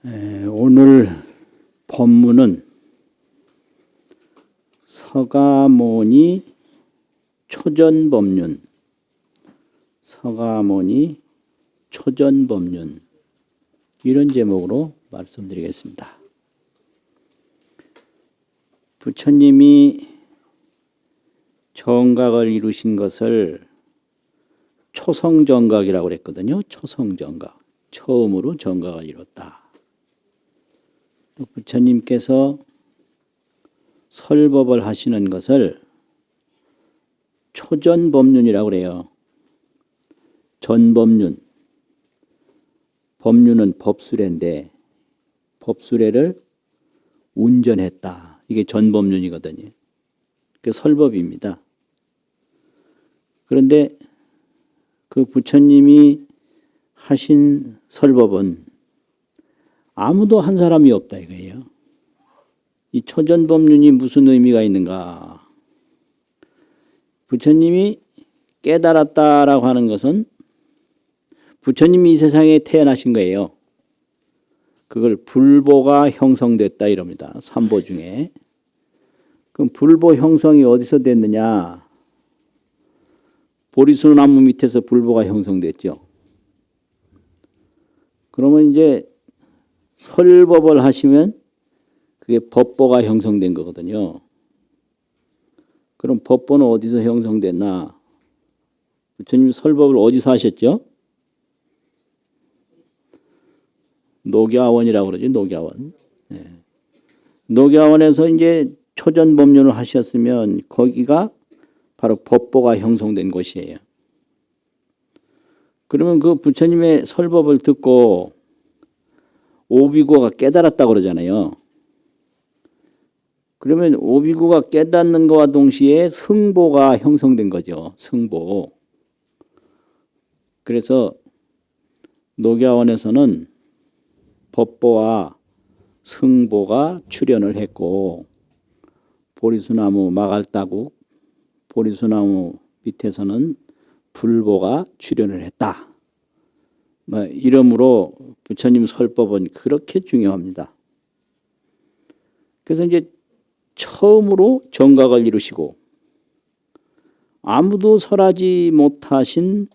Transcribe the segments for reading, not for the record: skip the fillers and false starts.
오늘 법문은 서가모니 초전법륜, 서가모니 초전법륜 이런 제목으로 말씀드리겠습니다. 부처님이 정각을 이루신 것을 초성정각이라고 그랬거든요. 초성정각, 처음으로 정각을 이뤘다. 또 부처님께서 설법을 하시는 것을 초전법륜이라고 그래요. 전법륜, 법륜은 법수례인데 법수례를 운전했다. 이게 전법륜이거든요. 그게 설법입니다. 그런데 그 부처님이 하신 설법은 아무도 한 사람이 없다 이거예요. 이 초전법륜이 무슨 의미가 있는가? 부처님이 깨달았다라고 하는 것은 부처님이 이 세상에 태어나신 거예요. 그걸 불보가 형성됐다 이럽니다. 삼보 중에. 그럼 불보 형성이 어디서 됐느냐? 보리수나무 밑에서 불보가 형성됐죠. 그러면 이제 설법을 하시면 그게 법보가 형성된 거거든요. 그럼 법보는 어디서 형성됐나? 부처님 설법을 어디서 하셨죠? 녹야원이라고 그러죠. 녹야원. 네. 녹야원에서 이제 초전법륜을 하셨으면 거기가 바로 법보가 형성된 곳이에요. 그러면 그 부처님의 설법을 듣고 오비고가 깨달았다고 그러잖아요. 그러면 오비고가 깨닫는 것과 동시에 승보가 형성된 거죠. 승보. 그래서 녹야원에서는 법보와 승보가 출현을 했고 보리수나무 마갈따국, 보리수나무 밑에서는 불보가 출현을 했다. 이러므로 부처님 설법은 그렇게 중요합니다. 그래서 이제 처음으로 정각을 이루시고 아무도 설하지 못하신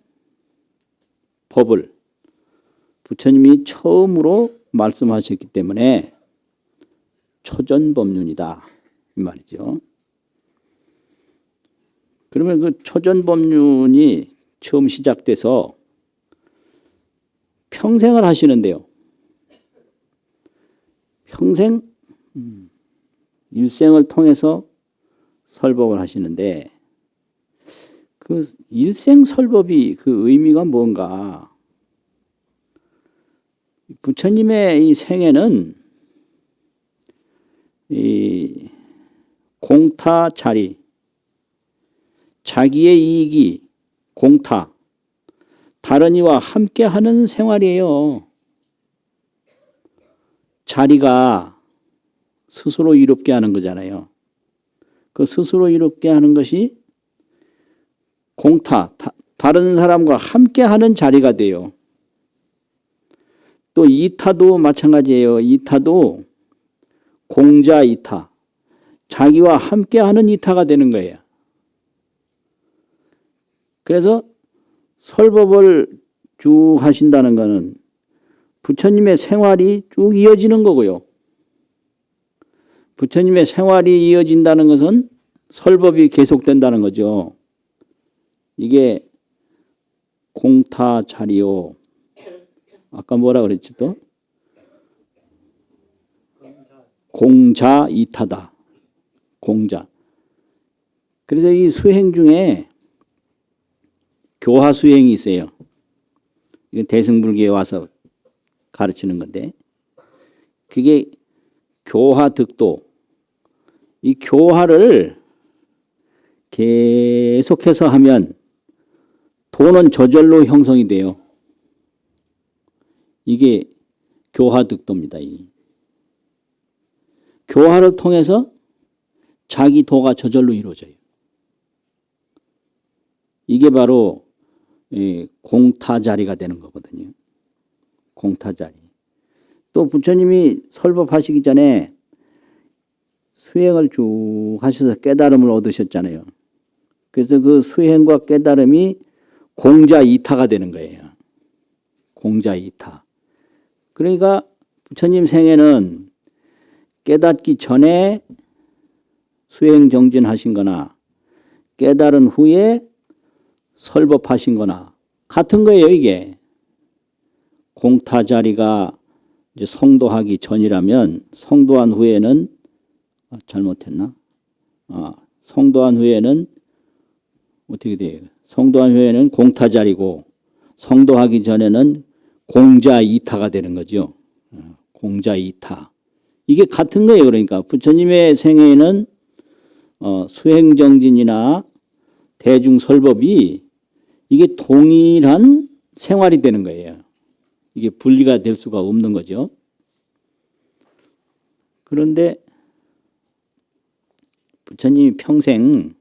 법을 부처님이 처음으로 말씀하셨기 때문에 초전법륜이다 이 말이죠. 그러면 그 초전법륜이 처음 시작돼서 평생을 하시는데요. 평생 일생을 통해서 설법을 하시는데 그 일생 설법이 그 의미가 뭔가? 부처님의 이 생애는 이 공타 자리, 자기의 이익이 공타, 다른 이와 함께하는 생활이에요. 자리가 스스로 이롭게 하는 거잖아요. 그 스스로 이롭게 하는 것이 공타, 다른 사람과 함께하는 자리가 돼요. 또 이타도 마찬가지예요. 이타도 공자 이타, 자기와 함께하는 이타가 되는 거예요. 그래서 설법을 쭉 하신다는 것은 부처님의 생활이 쭉 이어지는 거고요. 부처님의 생활이 이어진다는 것은 설법이 계속된다는 거죠. 이게 공타자리요. 아까 뭐라 그랬지 또? 공자이타다. 공자. 그래서 이 수행 중에 교화 수행이 있어요. 이건 대승불교에 와서 가르치는 건데 그게 교화득도. 이 교화를 계속해서 하면 도는 저절로 형성이 돼요. 이게 교화득도입니다. 교화를 통해서 자기 도가 저절로 이루어져요. 이게 바로 공타자리가 되는 거거든요. 공타자리. 또 또 부처님이 설법하시기 전에 수행을 쭉 하셔서 깨달음을 얻으셨잖아요. 그래서 그 수행과 깨달음이 공자이타가 되는 거예요. 공자이타. 그러니까 부처님 생애는 깨닫기 전에 수행 정진하신 거나 깨달은 후에 설법하신 거나 같은 거예요, 이게. 공타 자리가 이제 성도하기 전이라면 성도한 후에는 잘못했나? 성도한 후에는 어떻게 돼요? 성도한 후에는 공타 자리고 성도하기 전에는 공자이타가 되는 거죠. 공자이타. 이게 같은 거예요. 그러니까 부처님의 생애에는 수행정진이나 대중설법이 이게 동일한 생활이 되는 거예요. 이게 분리가 될 수가 없는 거죠. 그런데 부처님이 평생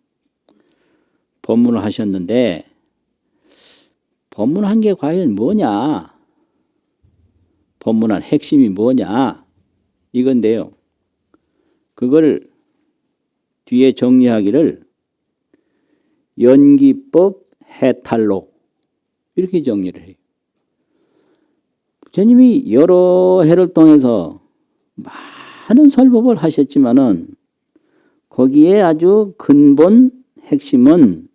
법문을 하셨는데 법문한 게 과연 뭐냐? 법문한 핵심이 뭐냐? 이건데요. 그걸 뒤에 정리하기를 연기법 해탈로 이렇게 정리를 해요. 부처님이 여러 해를 통해서 많은 설법을 하셨지만은 거기에 아주 근본 핵심은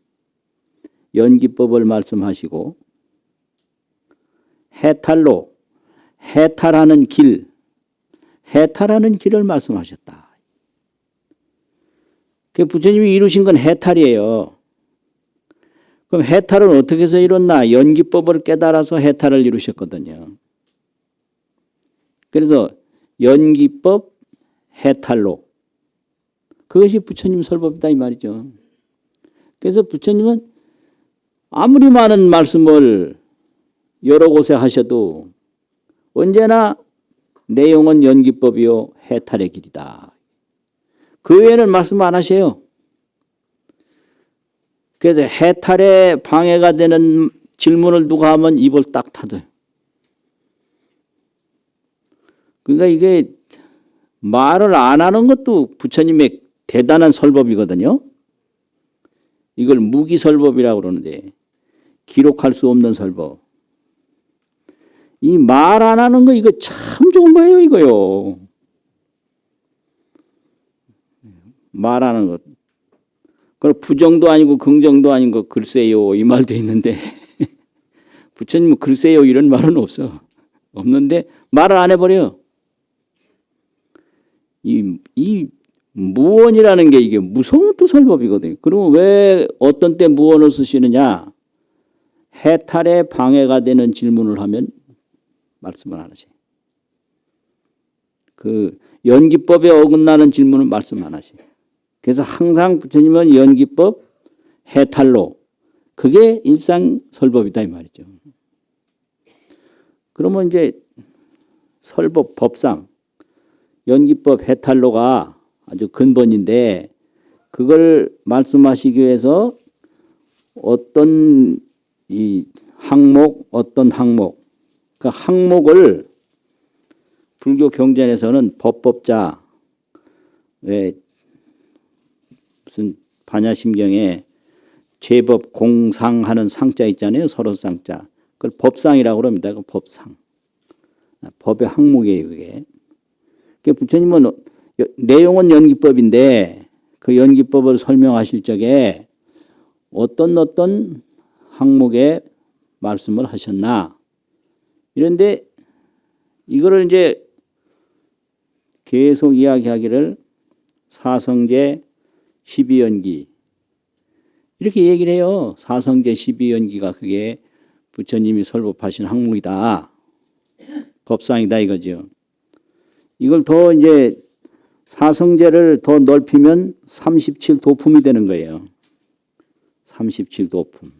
연기법을 말씀하시고 해탈로 해탈하는 길, 해탈하는 길을 말씀하셨다. 그 부처님이 이루신 건 해탈이에요. 그럼 해탈은 어떻게 해서 이뤘나? 연기법을 깨달아서 해탈을 이루셨거든요. 그래서 연기법 해탈로 그것이 부처님 설법이다 이 말이죠. 그래서 부처님은 아무리 많은 말씀을 여러 곳에 하셔도 언제나 내용은 연기법이요 해탈의 길이다. 그 외에는 말씀 안 하셔요. 그래서 해탈에 방해가 되는 질문을 누가 하면 입을 딱 닫아요. 그러니까 이게 말을 안 하는 것도 부처님의 대단한 설법이거든요. 이걸 무기설법이라고 그러는데 기록할 수 없는 설법. 이 말 안 하는 거 이거 참 좋은 거예요, 이거요. 말하는 것. 그럼 부정도 아니고 긍정도 아니고 글쎄요 이 말도 있는데 부처님은 글쎄요 이런 말은 없어. 없는데 말을 안 해버려. 이 무언이라는 게 이게 무서운 또 설법이거든요. 그러면 왜 어떤 때 무언을 쓰시느냐? 해탈에 방해가 되는 질문을 하면 말씀을 안 하세요. 그 연기법에 어긋나는 질문은 말씀 안 하세요. 그래서 항상 부처님은 연기법, 해탈로 그게 일상설법이다 이 말이죠. 그러면 이제 설법, 법상 연기법, 해탈로가 아주 근본인데 그걸 말씀하시기 위해서 어떤 이 항목, 어떤 항목 그 항목을 불교 경전에서는 법법자 왜 무슨 반야심경에 제법 공상하는 상자 있잖아요. 서로 상자. 그걸 법상이라고 그럽니다. 그 법상. 법의 항목이에요. 그게. 부처님은 내용은 연기법인데 그 연기법을 설명하실 적에 어떤 항목에 말씀을 하셨나. 이런데 이거를 이제 계속 이야기하기를 사성제 12연기 이렇게 얘기를 해요. 사성제 12연기가 그게 부처님이 설법하신 항목이다. 법상이다 이거죠. 이걸 더 이제 사성제를 더 넓히면 37도품이 되는 거예요. 37도품.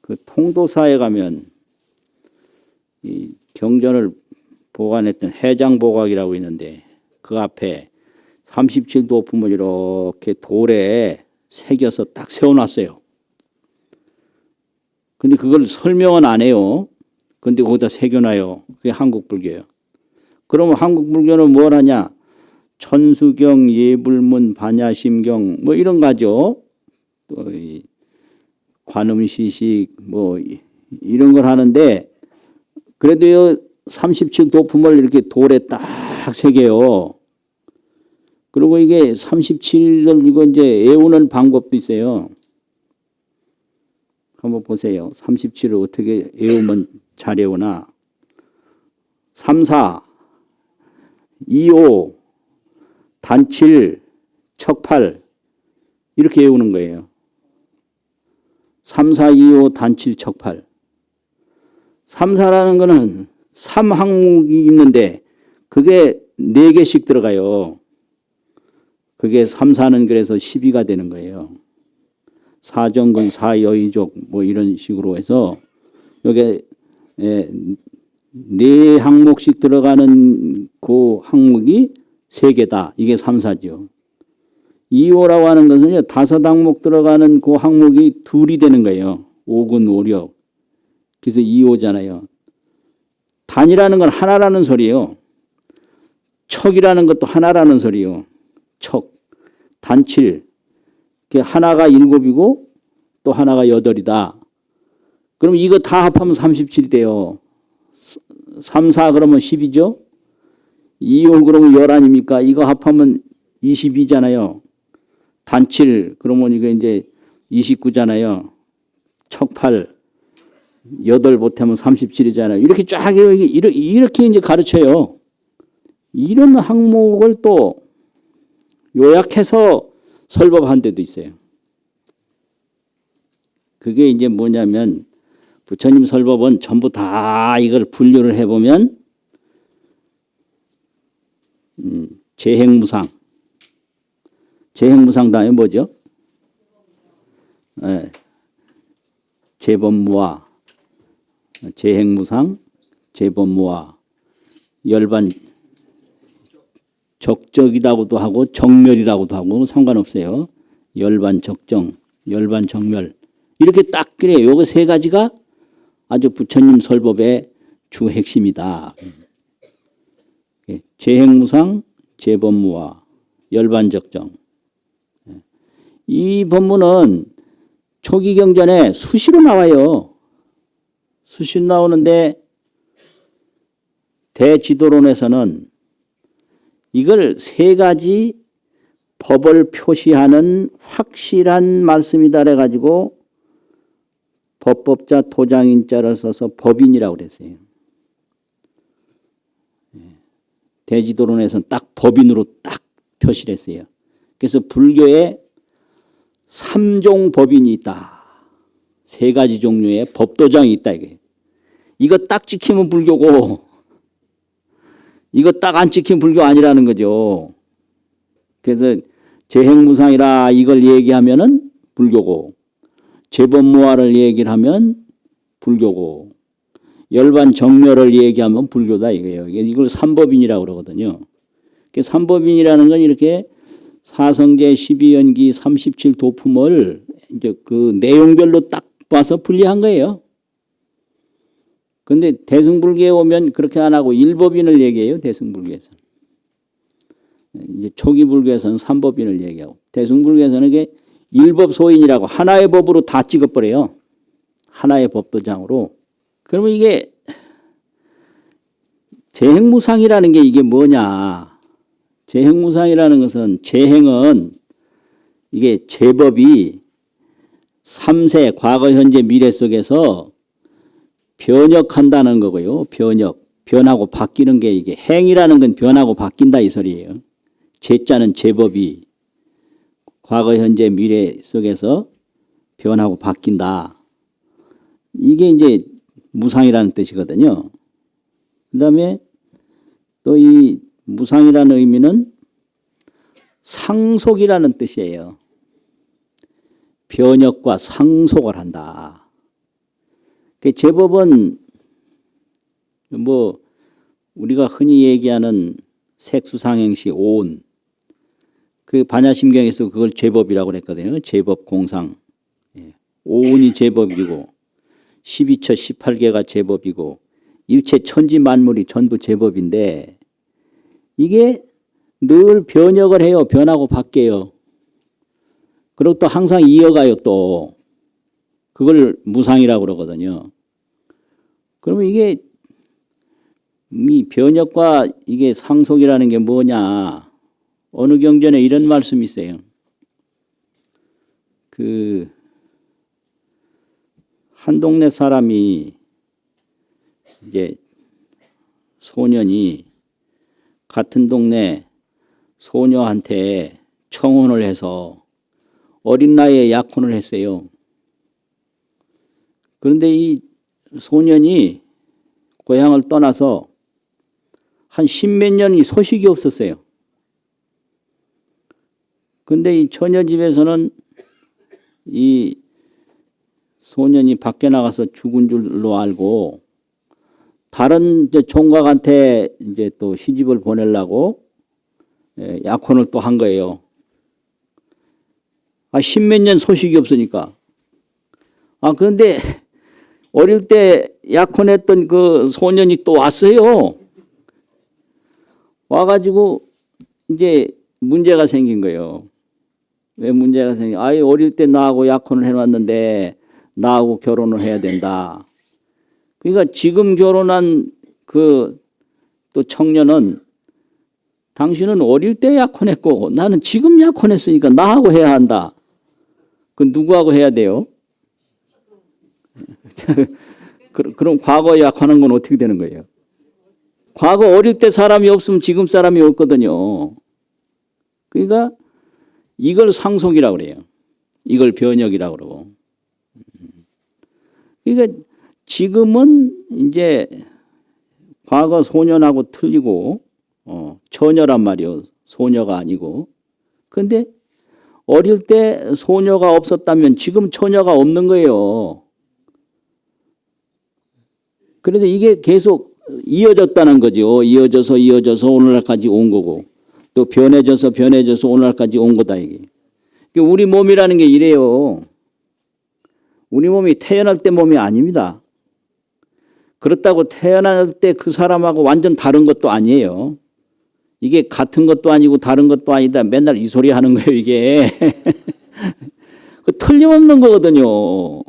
그 통도사에 가면 이 경전을 보관했던 해장보각이라고 있는데 그 앞에 37도품을 이렇게 돌에 새겨서 딱 세워놨어요. 근데 그걸 설명은 안 해요. 근데 거기다 새겨놔요. 그게 한국 불교예요. 그러면 한국 불교는 뭘 하냐? 천수경, 예불문, 반야심경 뭐 이런 거죠. 또 관음시식 뭐 이런 걸 하는데 그래도 37도품을 이렇게 돌에 딱 새겨요. 그리고 이게 37을 이거 이제 애우는 방법도 있어요. 한번 보세요. 37을 어떻게 애우면 잘 애우나. 3, 4, 2, 5, 단칠, 척팔 이렇게 외우는 거예요. 3, 4, 2, 5, 단칠, 척팔. 3, 4라는 거는 3항목이 있는데 그게 4개씩 들어가요. 그게 3, 4는 그래서 12가 되는 거예요. 사정근, 사여의족 뭐 이런 식으로 해서 여기에 4항목씩 들어가는 그 항목이 3개다. 이게 3, 4죠. 2, 5라고 하는 것은요. 5항목 들어가는 그 항목이 2이 되는 거예요. 5근, 5력. 그래서 2, 5잖아요. 단이라는 건 하나라는 소리예요. 척이라는 것도 하나라는 소리예요. 척. 단칠. 하나가 7이고 또 하나가 8이다. 그럼 이거 다 합하면 37이 돼요. 3, 4 그러면 10이죠. 2, 5 그러면 10 아닙니까? 이거 합하면 22잖아요. 단칠 그러면 이거 이제 29잖아요. 척팔 8 보태면 37이잖아요. 이렇게 쫙 이렇게 이제 가르쳐요. 이런 항목을 또 요약해서 설법한 데도 있어요. 그게 이제 뭐냐면 부처님 설법은 전부 다 이걸 분류를 해보면 재행무상. 재행무상 다음에 뭐죠? 네. 재법무화. 재행무상, 재법무화. 열반 적적이라고도 하고 정멸이라고도 하고 상관없어요. 열반 적정, 열반 정멸. 이렇게 딱 그래요. 요거 3가지가 아주 부처님 설법의 주 핵심이다. 재행무상, 재법무화, 열반적정. 이 법문은 초기경전에 수시로 나와요. 수시로 나오는데 대지도론에서는 이걸 3가지 법을 표시하는 확실한 말씀이다 그래가지고 법법자 도장인자를 써서 법인이라고 그랬어요. 대지도론에서는 딱 법인으로 딱 표시를 했어요. 그래서 불교에 3종 법인이 있다. 3가지 종류의 법도장이 있다. 이거 딱 지키면 불교고 이거 딱 안 지키면 불교 아니라는 거죠. 그래서 재행무상이라 이걸 얘기하면은 불교고 재법무화를 얘기를 하면 불교고 열반정멸을 얘기하면 불교다 이거예요. 이걸 삼법인이라고 그러거든요. 삼법인이라는 건 이렇게 사성제 12연기 37도품을 이제 그 내용별로 딱 봐서 분리한 거예요. 근데 대승불교에 오면 그렇게 안 하고 일법인을 얘기해요. 대승불교에서는. 이제 초기 불교에서는 삼법인을 얘기하고 대승불교에서는 이게 일법소인이라고 하나의 법으로 다 찍어버려요. 하나의 법도장으로. 그러면 이게 재행무상이라는 게 이게 뭐냐. 재행무상이라는 것은 재행은 이게 제법이 3세 과거 현재 미래 속에서 변혁한다는 거고요. 변하고 바뀌는 게 이게 행이라는 건 변하고 바뀐다 이 소리예요. 제자는 제법이 과거 현재 미래 속에서 변하고 바뀐다. 이게 이제 무상이라는 뜻이거든요. 그다음에 또 이 무상이라는 의미는 상속이라는 뜻이에요. 변혁과 상속을 한다. 제법은 뭐 우리가 흔히 얘기하는 색수상행시 오온 그 반야심경에서 그걸 제법이라고 그랬거든요. 제법 공상. 오온이 제법이고 12처 18개가 제법이고 일체 천지 만물이 전부 제법인데 이게 늘 변혁을 해요. 변하고 바뀌어요. 그리고 또 항상 이어가요. 또 그걸 무상이라고 그러거든요. 그러면 이게 이 변혁과 이게 상속이라는 게 뭐냐? 어느 경전에 이런 말씀이 있어요. 한 동네 사람이 이제 소년이 같은 동네 소녀한테 청혼을 해서 어린 나이에 약혼을 했어요. 그런데 이 소년이 고향을 떠나서 한 십몇 년이 소식이 없었어요. 그런데 이 처녀 집에서는 이 소년이 밖에 나가서 죽은 줄로 알고 다른 이제 총각한테 이제 또 시집을 보내려고 약혼을 또 한 거예요. 십몇 년 소식이 없으니까. 그런데 어릴 때 약혼했던 그 소년이 또 왔어요. 와가지고 이제 문제가 생긴 거예요. 왜 문제가 생겨? 어릴 때 나하고 약혼을 해놨는데 나하고 결혼을 해야 된다. 그러니까 지금 결혼한 그 또 청년은 당신은 어릴 때 약혼했고 나는 지금 약혼했으니까 나하고 해야 한다. 그 누구하고 해야 돼요? 그럼 과거 약혼한 건 어떻게 되는 거예요? 과거 어릴 때 사람이 없으면 지금 사람이 없거든요. 그러니까 이걸 상속이라고 그래요. 이걸 변혁이라고 그러고. 그러니까 지금은 이제 과거 소년하고 틀리고 처녀란 말이요. 소녀가 아니고. 그런데 어릴 때 소녀가 없었다면 지금 처녀가 없는 거예요. 그래서 이게 계속 이어졌다는 거죠. 이어져서 오늘날까지 온 거고 또 변해져서 오늘날까지 온 거다 이게. 우리 몸이라는 게 이래요. 우리 몸이 태어날 때 몸이 아닙니다. 그렇다고 태어날 때 그 사람하고 완전 다른 것도 아니에요. 이게 같은 것도 아니고 다른 것도 아니다. 맨날 이 소리 하는 거예요 이게. 틀림없는 거거든요.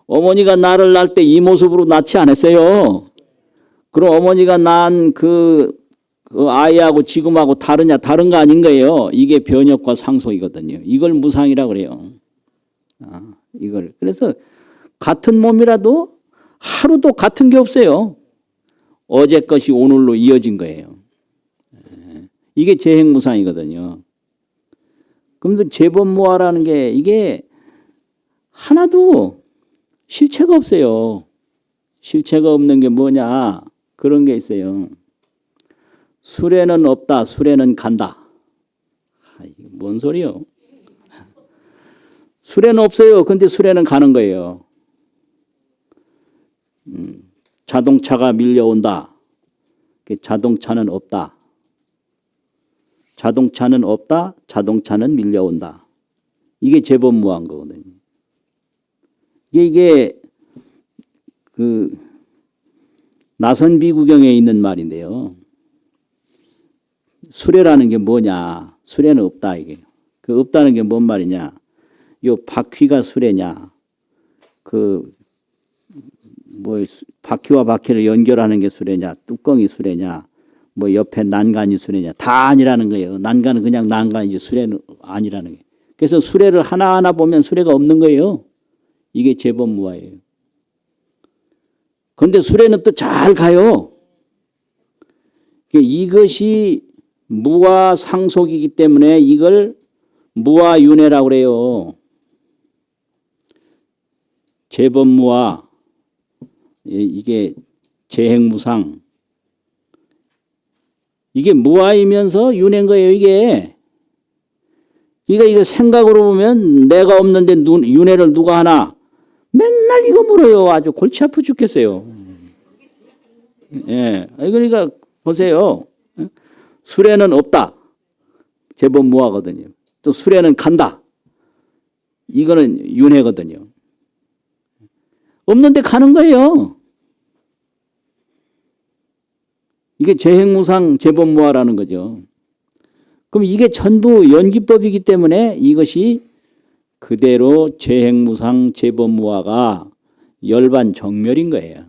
어머니가 나를 낳을 때 이 모습으로 낳지 않았어요. 그럼 어머니가 낳은 그 아이하고 지금하고 다르냐? 다른 거 아닌 거예요. 이게 변혁과 상속이거든요. 이걸 무상이라고 그래요. 이걸. 그래서 같은 몸이라도 하루도 같은 게 없어요. 어제 것이 오늘로 이어진 거예요. 이게 재행무상이거든요. 그런데 재법무화라는 게 이게 하나도 실체가 없어요. 실체가 없는 게 뭐냐? 그런 게 있어요. 수레는 없다. 수레는 간다. 이게 뭔 소리요? 수레는 없어요. 근데 수레는 가는 거예요. 자동차가 밀려온다. 자동차는 없다. 자동차는 없다. 자동차는 밀려온다. 이게 재법무화인 거거든요. 이게 나선비구경에 있는 말인데요. 수레라는 게 뭐냐? 수레는 없다 이게. 그 없다는 게 뭔 말이냐? 요 바퀴가 수레냐? 바퀴와 바퀴를 연결하는 게 수레냐? 뚜껑이 수레냐? 옆에 난간이 수레냐? 다 아니라는 거예요. 난간은 그냥 난간이지 수레는 아니라는 거예요. 그래서 수레를 하나하나 보면 수레가 없는 거예요. 이게 재법무화예요. 그런데 수레는 또 잘 가요. 이것이 무화 상속이기 때문에 이걸 무화윤회라고 그래요. 재법무화, 이게 재행무상. 이게 무화이면서 윤회인 거예요, 이게. 그러니까 이거 생각으로 보면 내가 없는데 윤회를 누가 하나? 맨날 이거 물어요. 아주 골치 아프 죽겠어요. 예. 그러니까 보세요. 수레는 없다. 재법무화거든요. 또 수레는 간다. 이거는 윤회거든요. 없는데 가는 거예요. 이게 재행무상 재범무화라는 거죠. 그럼 이게 전부 연기법이기 때문에 이것이 그대로 재행무상 재범무화가 열반정멸인 거예요.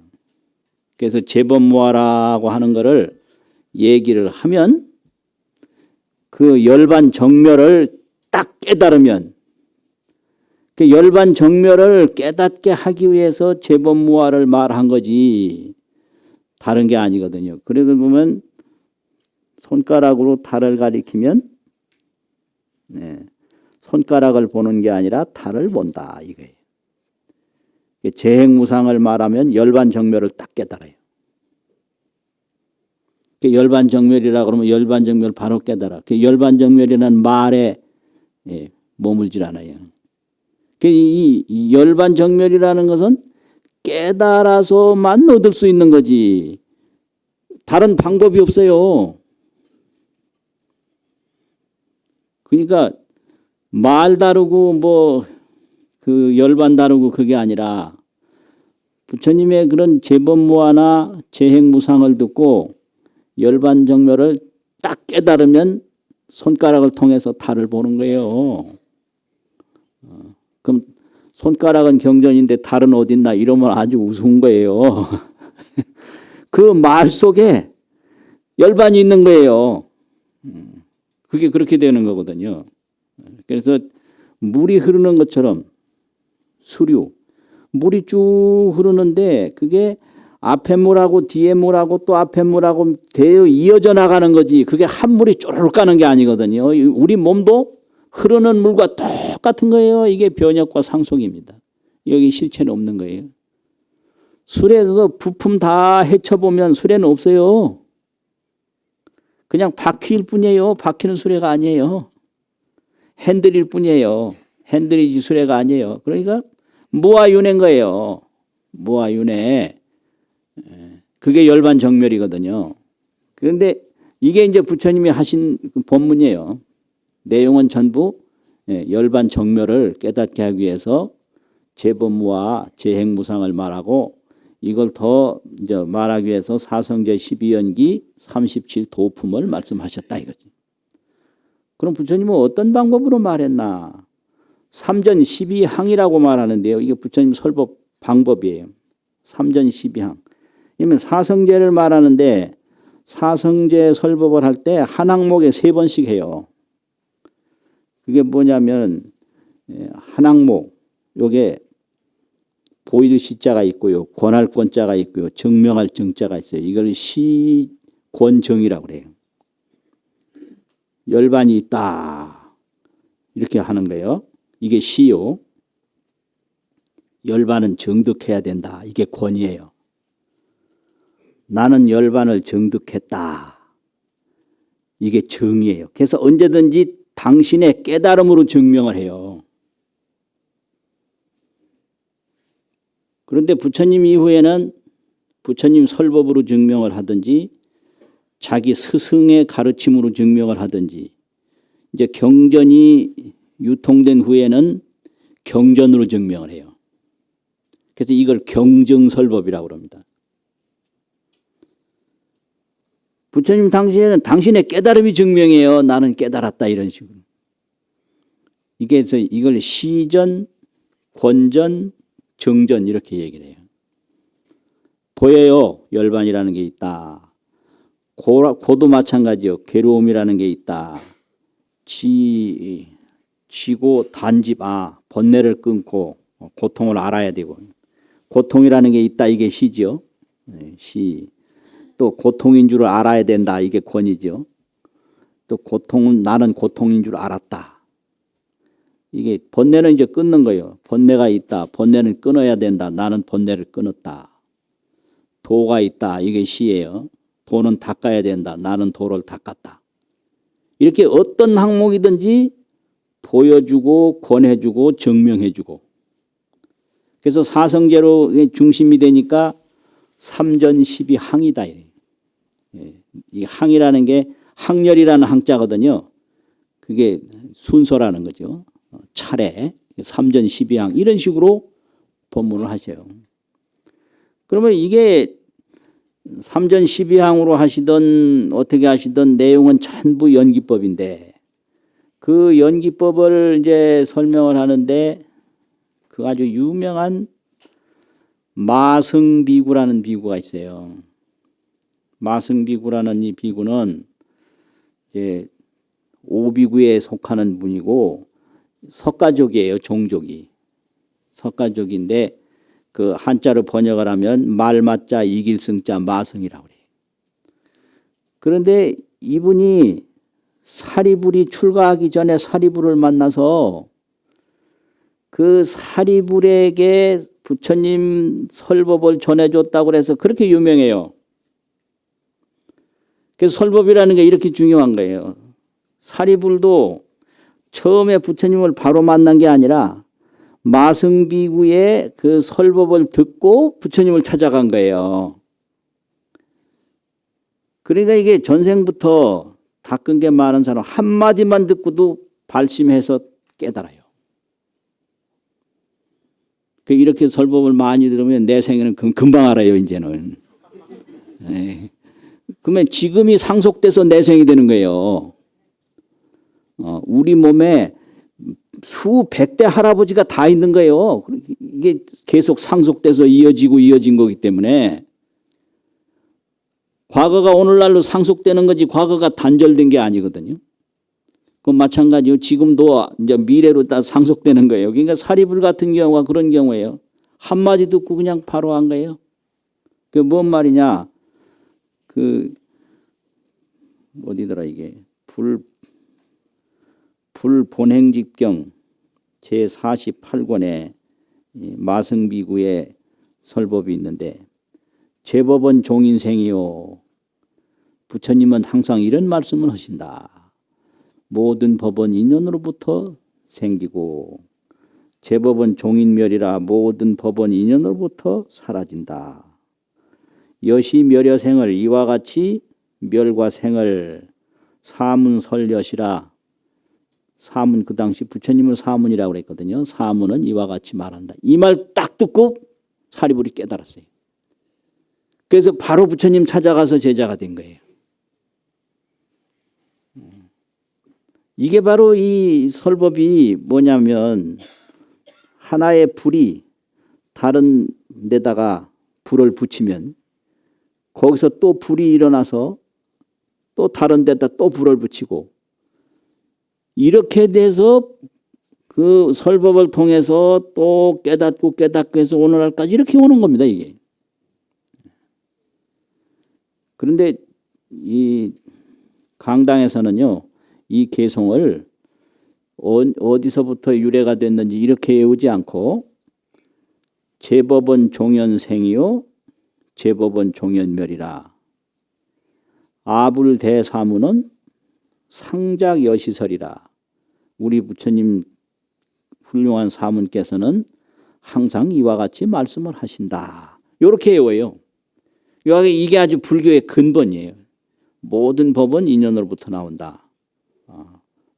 그래서 재범무화라고 하는 거를 얘기를 하면 그 열반정멸을 딱 깨달으면 그 열반정멸을 깨닫게 하기 위해서 재범무화를 말한 거지 다른 게 아니거든요. 그러고 보면 손가락으로 달을 가리키면 손가락을 보는 게 아니라 달을 본다 이거예요. 재행무상을 말하면 열반정멸을 딱 깨달아요. 열반정멸이라 그러면 열반정멸 바로 깨달아. 열반정멸이라는 말에 머물질 않아요. 이 열반정멸이라는 것은 깨달아서만 얻을 수 있는 거지 다른 방법이 없어요. 그러니까 말 다르고 뭐 그 열반 다르고 그게 아니라 부처님의 그런 재범무화나 재행무상을 듣고 열반정멸을 딱 깨달으면 손가락을 통해서 달을 보는 거예요. 그럼 손가락은 경전인데 달은 어딨나 이러면 아주 우스운 거예요. 그 말 속에 열반이 있는 거예요. 그게 그렇게 되는 거거든요. 그래서 물이 흐르는 것처럼 수류, 물이 쭉 흐르는데 그게 앞에 물하고 뒤에 물하고 또 앞에 물하고 되어 이어져 나가는 거지 그게 한 물이 쪼르륵 가는 게 아니거든요. 우리 몸도 흐르는 물과 똑같은 거예요. 이게 변혁과 상속입니다. 여기 실체는 없는 거예요. 술에 그거 부품 다 헤쳐보면 술에는 없어요. 그냥 바퀴일 뿐이에요. 바퀴는 수레가 아니에요. 핸들일 뿐이에요. 핸들이지 수레가 아니에요. 그러니까 무아윤회인 거예요. 무아윤회. 그게 열반정멸이거든요. 그런데 이게 이제 부처님이 하신 법문이에요. 내용은 전부 열반정멸을 깨닫게 하기 위해서 재범무화, 재행무상을 말하고 이걸 더 이제 말하기 위해서 사성제 12연기 37도품을 말씀하셨다 이거지. 그럼 부처님은 어떤 방법으로 말했나? 삼전 12항이라고 말하는데요. 이게 부처님 설법 방법이에요. 삼전 12항. 그러면 사성제를 말하는데 사성제 설법을 할 때 한 항목에 3번씩 해요. 그게 뭐냐면 한 항목 요게 보일 시자가 있고요. 권할 권자가 있고요. 증명할 증자가 있어요. 이걸 시권정이라고 그래요. 열반이 있다. 이렇게 하는 거예요. 이게 시요. 열반은 정득해야 된다. 이게 권이에요. 나는 열반을 정득했다. 이게 정이에요. 그래서 언제든지 당신의 깨달음으로 증명을 해요. 그런데 부처님 이후에는 부처님 설법으로 증명을 하든지 자기 스승의 가르침으로 증명을 하든지 이제 경전이 유통된 후에는 경전으로 증명을 해요. 그래서 이걸 경정설법이라고 합니다. 부처님 당시에는 당신의 깨달음이 증명해요. 나는 깨달았다 이런 식으로. 이걸 시전, 권전, 정전 이렇게 얘기를 해요. 보여요. 열반이라는 게 있다. 고도 마찬가지요. 괴로움이라는 게 있다. 쥐고 단집 번뇌를 끊고 고통을 알아야 되고 고통이라는 게 있다. 이게 시죠. 시. 또 고통인 줄 알아야 된다. 이게 권이죠. 또 고통은 나는 고통인 줄 알았다. 이게 번뇌는 이제 끊는 거예요. 번뇌가 있다. 번뇌는 끊어야 된다. 나는 번뇌를 끊었다. 도가 있다. 이게 시예요. 도는 닦아야 된다. 나는 도를 닦았다. 이렇게 어떤 항목이든지 보여주고 권해주고 증명해주고 그래서 사성제로 중심이 되니까 삼전 12항이다. 이 항이라는 게 항렬이라는 항자거든요. 그게 순서라는 거죠. 차례, 삼전 12항 이런 식으로 법문을 하셔요. 그러면 이게 삼전 12항으로 하시던 어떻게 하시던 내용은 전부 연기법인데 그 연기법을 이제 설명을 하는데 그 아주 유명한 마승비구라는 비구가 있어요. 마승비구라는 이 비구는 이제 오비구에 속하는 분이고 석가족이에요. 종족이 석가족인데 그 한자로 번역을 하면 말맞자 이길승자 마승이라고 그래요. 그런데 이분이 사리불이 출가하기 전에 사리불을 만나서 그 사리불에게 부처님 설법을 전해줬다고 해서 그렇게 유명해요. 그래서 설법이라는 게 이렇게 중요한 거예요. 사리불도 처음에 부처님을 바로 만난 게 아니라 마승비구의 그 설법을 듣고 부처님을 찾아간 거예요. 그러니까 이게 전생부터 닦은 게 많은 사람 한마디만 듣고도 발심해서 깨달아요. 이렇게 설법을 많이 들으면 내 생에는 금방 알아요, 이제는. 그러면 지금이 상속돼서 내생이 되는 거예요. 우리 몸에 수백 대 할아버지가 다 있는 거예요. 이게 계속 상속돼서 이어진 거기 때문에 과거가 오늘날로 상속되는 거지 과거가 단절된 게 아니거든요. 그 마찬가지로 지금도 이제 미래로 다 상속되는 거예요. 그러니까 사리불 같은 경우가 그런 경우예요. 한마디 듣고 그냥 바로 한 거예요. 그 뭔 말이냐? 그 어디더라 이게 불본행집경 제48권에 마승비구의 설법이 있는데 제법은 종인생이요. 부처님은 항상 이런 말씀을 하신다. 모든 법은 인연으로부터 생기고 제법은 종인멸이라 모든 법은 인연으로부터 사라진다. 여시멸여생을 이와 같이 멸과 생을 사문설여시라. 사문 그 당시 부처님을 사문이라고 그랬거든요. 사문은 이와 같이 말한다. 이 말 딱 듣고 사리불이 깨달았어요. 그래서 바로 부처님 찾아가서 제자가 된 거예요. 이게 바로 이 설법이 뭐냐면 하나의 불이 다른 데다가 불을 붙이면 거기서 또 불이 일어나서 또 다른 데다 또 불을 붙이고 이렇게 돼서 그 설법을 통해서 또 깨닫고 해서 오늘날까지 이렇게 오는 겁니다, 이게. 그런데 이 강당에서는요, 이 개송을 어디서부터 유래가 됐는지 이렇게 외우지 않고 제법은 종연생이요 제법은 종연멸이라. 아불대사문은 상작여시설이라. 우리 부처님 훌륭한 사문께서는 항상 이와 같이 말씀을 하신다. 이렇게 외워요. 이게 아주 불교의 근본이에요. 모든 법은 인연으로부터 나온다.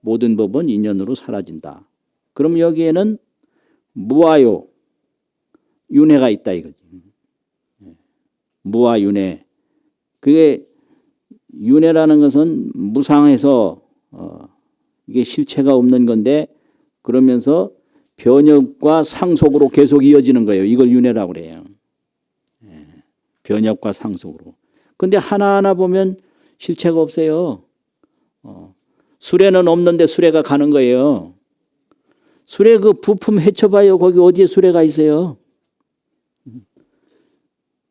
모든 법은 인연으로 사라진다. 그럼 여기에는 무아요, 윤회가 있다 이거지. 무아윤회. 그게 윤회라는 것은 무상해서 이게 실체가 없는 건데 그러면서 변혁과 상속으로 계속 이어지는 거예요. 이걸 윤회라고 그래요. 변혁과 상속으로. 근데 하나하나 보면 실체가 없어요. 수레는 없는데 수레가 가는 거예요. 수레 그 부품 헤쳐봐요. 거기 어디에 수레가 있어요.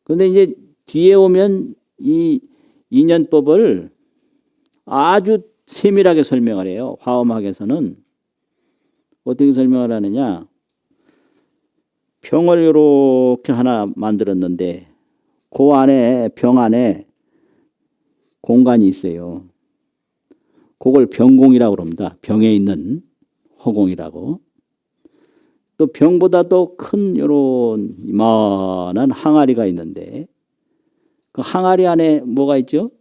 그런데 이제 뒤에 오면 이 인연법을 아주 세밀하게 설명을 해요. 화엄학에서는 어떻게 설명을 하느냐. 병을 이렇게 하나 만들었는데 그 안에 병 안에 공간이 있어요. 그걸 병공이라고 합니다. 병에 있는 허공이라고. 또 병보다 더 큰 이런 이만한 항아리가 있는데 그 항아리 안에 뭐가 있죠?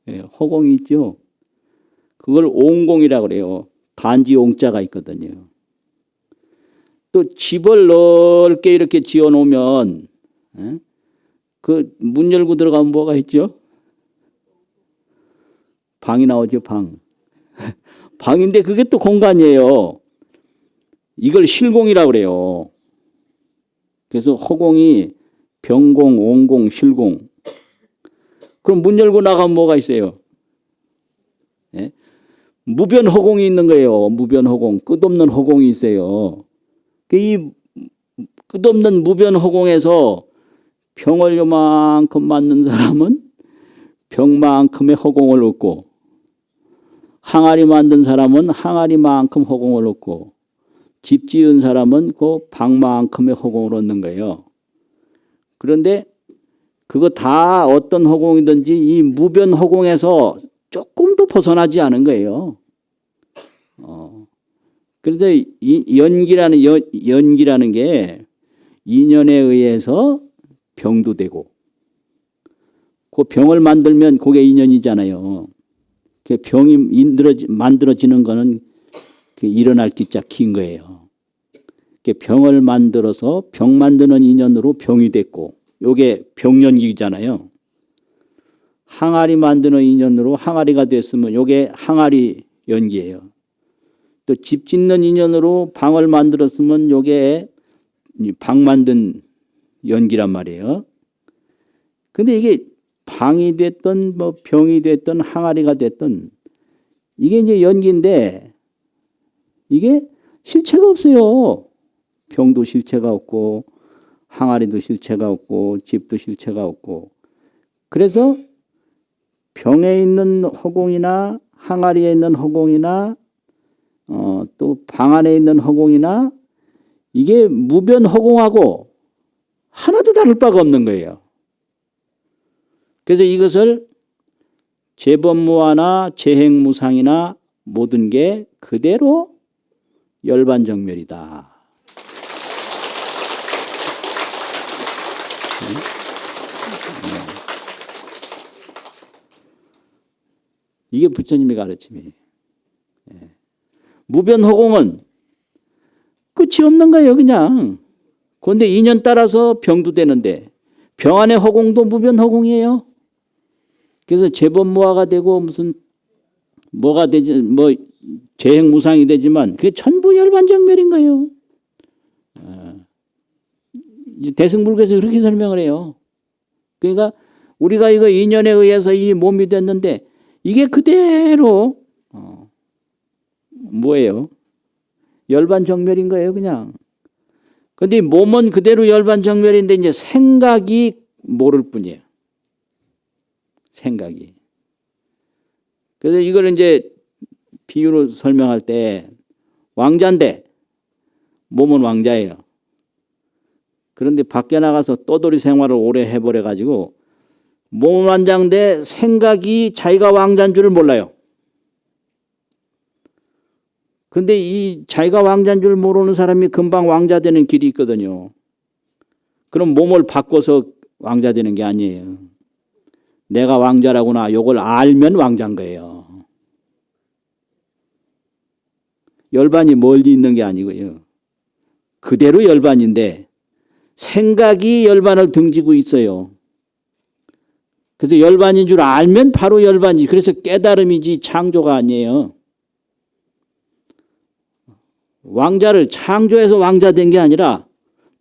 허공이 있죠. 그걸 옹공이라고 그래요. 단지 옹자가 있거든요. 또 집을 넓게 이렇게 지어 놓으면 그 문 열고 들어가면 뭐가 있죠? 방이 나오죠, 방. 방인데 그게 또 공간이에요. 이걸 실공이라고 그래요. 그래서 허공이 병공, 온공, 실공. 그럼 문 열고 나가면 뭐가 있어요? 예? 무변 허공이 있는 거예요. 무변 허공. 끝없는 허공이 있어요. 이 끝없는 무변 허공에서 병을 요만큼 맞는 사람은 병만큼의 허공을 얻고, 항아리 만든 사람은 항아리만큼 허공을 얻고, 집 지은 사람은 그 방만큼의 허공을 얻는 거예요. 그런데 그거 다 어떤 허공이든지 이 무변 허공에서 조금도 벗어나지 않은 거예요. 그래서 이 연기라는 게 인연에 의해서 병도 되고, 그 병을 만들면 그게 인연이잖아요. 그 병이 만들어지는 거는 일어날 기자 긴 거예요. 병을 만들어서 병 만드는 인연으로 병이 됐고, 요게 병연기잖아요. 항아리 만드는 인연으로 항아리가 됐으면 요게 항아리 연기예요. 또 집 짓는 인연으로 방을 만들었으면 요게 방 만든 연기란 말이에요. 근데 이게 방이 됐든 뭐 병이 됐든 항아리가 됐든 이게 이제 연기인데 이게 실체가 없어요. 병도 실체가 없고 항아리도 실체가 없고 집도 실체가 없고, 그래서 병에 있는 허공이나 항아리에 있는 허공이나 또 방 안에 있는 허공이나 이게 무변 허공하고 하나도 다를 바가 없는 거예요. 그래서 이것을 재범무화나 재행무상이나 모든 게 그대로 열반정멸이다. 이게 부처님의 가르침이에요. 무변허공은 끝이 없는 거예요, 그냥. 그런데 인연 따라서 병도 되는데 병 안의 허공도 무변허공이에요. 그래서 재범무화가 되고 무슨 뭐가 되지, 뭐 재행무상이 되지만 그게 전부 열반정멸인 거예요. 대승불교에서 그렇게 설명을 해요. 그러니까 우리가 이거 인연에 의해서 이 몸이 됐는데 이게 그대로 뭐예요? 열반정멸인 거예요, 그냥. 근데 몸은 그대로 열반정멸인데 이제 생각이 모를 뿐이에요. 생각이. 그래서 이걸 이제 비유로 설명할 때 왕자인데 몸은 왕자예요. 그런데 밖에 나가서 떠돌이 생활을 오래 해버려 가지고 몸은 왕자인데 생각이 자기가 왕자인 줄을 몰라요. 근데 이 자기가 왕자인 줄 모르는 사람이 금방 왕자 되는 길이 있거든요. 그럼 몸을 바꿔서 왕자 되는 게 아니에요. 내가 왕자라구나 요걸 알면 왕자인 거예요. 열반이 멀리 있는 게 아니고요. 그대로 열반인데 생각이 열반을 등지고 있어요. 그래서 열반인 줄 알면 바로 열반이지. 그래서 깨달음이지 창조가 아니에요. 왕자를 창조해서 왕자 된 게 아니라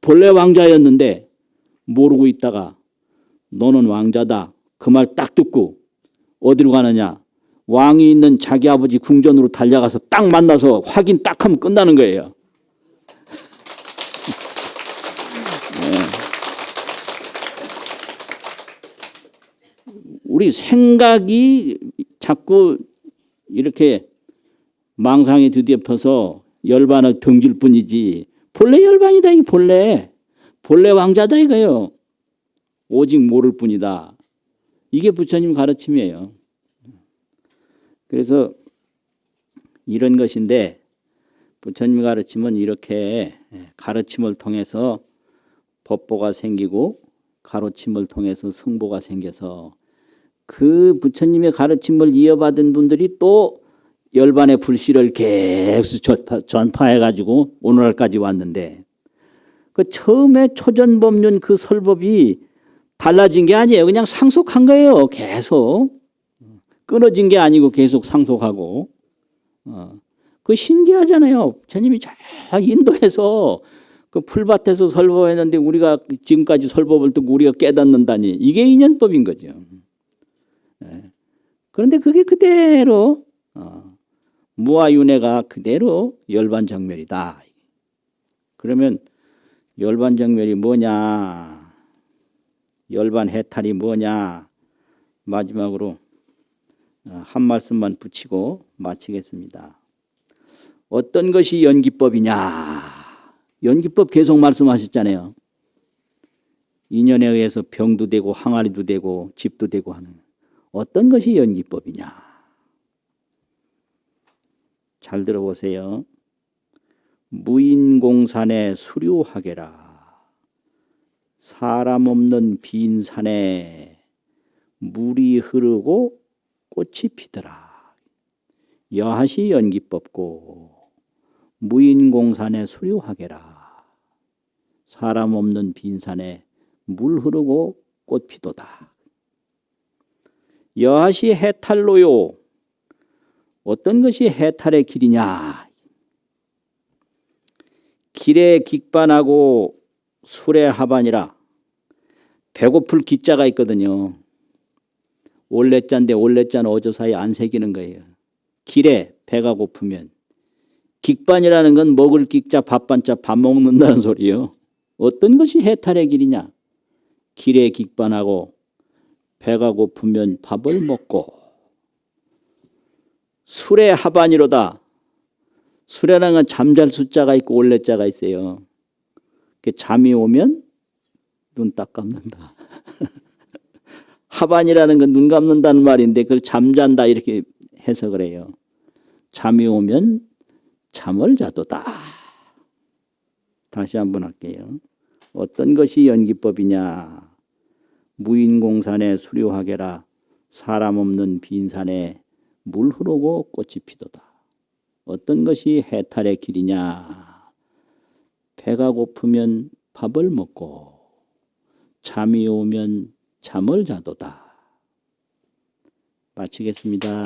본래 왕자였는데 모르고 있다가 너는 왕자다. 그 말 딱 듣고 어디로 가느냐. 왕이 있는 자기 아버지 궁전으로 달려가서 딱 만나서 확인 딱 하면 끝나는 거예요. 우리 생각이 자꾸 이렇게 망상에 뒤덮여서 열반을 등질 뿐이지 본래 열반이다. 이게 본래 왕자다 이거예요. 오직 모를 뿐이다. 이게 부처님 가르침이에요. 그래서 이런 것인데 부처님 가르침은 이렇게 가르침을 통해서 법보가 생기고 가르침을 통해서 승보가 생겨서 그 부처님의 가르침을 이어받은 분들이 또 열반의 불씨를 계속 전파해가지고 오늘날까지 왔는데 그 처음에 초전법륜 그 설법이 달라진 게 아니에요. 그냥 상속한 거예요. 계속. 끊어진 게 아니고 계속 상속하고. 그 신기하잖아요. 주님이 저 인도에서 그 풀밭에서 설법했는데 우리가 지금까지 설법을 듣고 우리가 깨닫는다니 이게 인연법인 거죠. 그런데 그게 그대로 무아윤회가 그대로 열반정멸이다. 그러면 열반정멸이 뭐냐? 열반해탈이 뭐냐? 마지막으로 한 말씀만 붙이고 마치겠습니다. 어떤 것이 연기법이냐? 연기법 계속 말씀하셨잖아요. 인연에 의해서 병도 되고 항아리도 되고 집도 되고 하는 어떤 것이 연기법이냐? 잘 들어보세요. 무인공산에 수류하게라. 사람 없는 빈 산에 물이 흐르고 꽃이 피더라. 여하시 연기법고 무인공산에 수류하게라. 사람 없는 빈 산에 물 흐르고 꽃 피도다. 여하시 해탈로요. 어떤 것이 해탈의 길이냐? 길에 깃반하고 술에 하반이라. 배고플 기자가 있거든요. 올레자인데 올레자는 어조 사이에 안 새기는 거예요. 길에 배가 고프면. 깃반이라는 건 먹을 깃자 밥반자 밥 먹는다는 소리예요. 어떤 것이 해탈의 길이냐? 길에 깃반하고 배가 고프면 밥을 먹고 술에 하반이로다. 술에라는 건 잠잘 숫자가 있고 올레자가 있어요. 잠이 오면 눈 딱 감는다. 하반이라는 건 눈 감는다는 말인데 그걸 잠잔다 이렇게 해석을 해요. 잠이 오면 잠을 자도다. 다시 한번 할게요. 어떤 것이 연기법이냐? 무인공산에 수류하게라. 사람 없는 빈산에 물 흐르고 꽃이 피도다. 어떤 것이 해탈의 길이냐? 배가 고프면 밥을 먹고 잠이 오면 잠을 자도다. 마치겠습니다.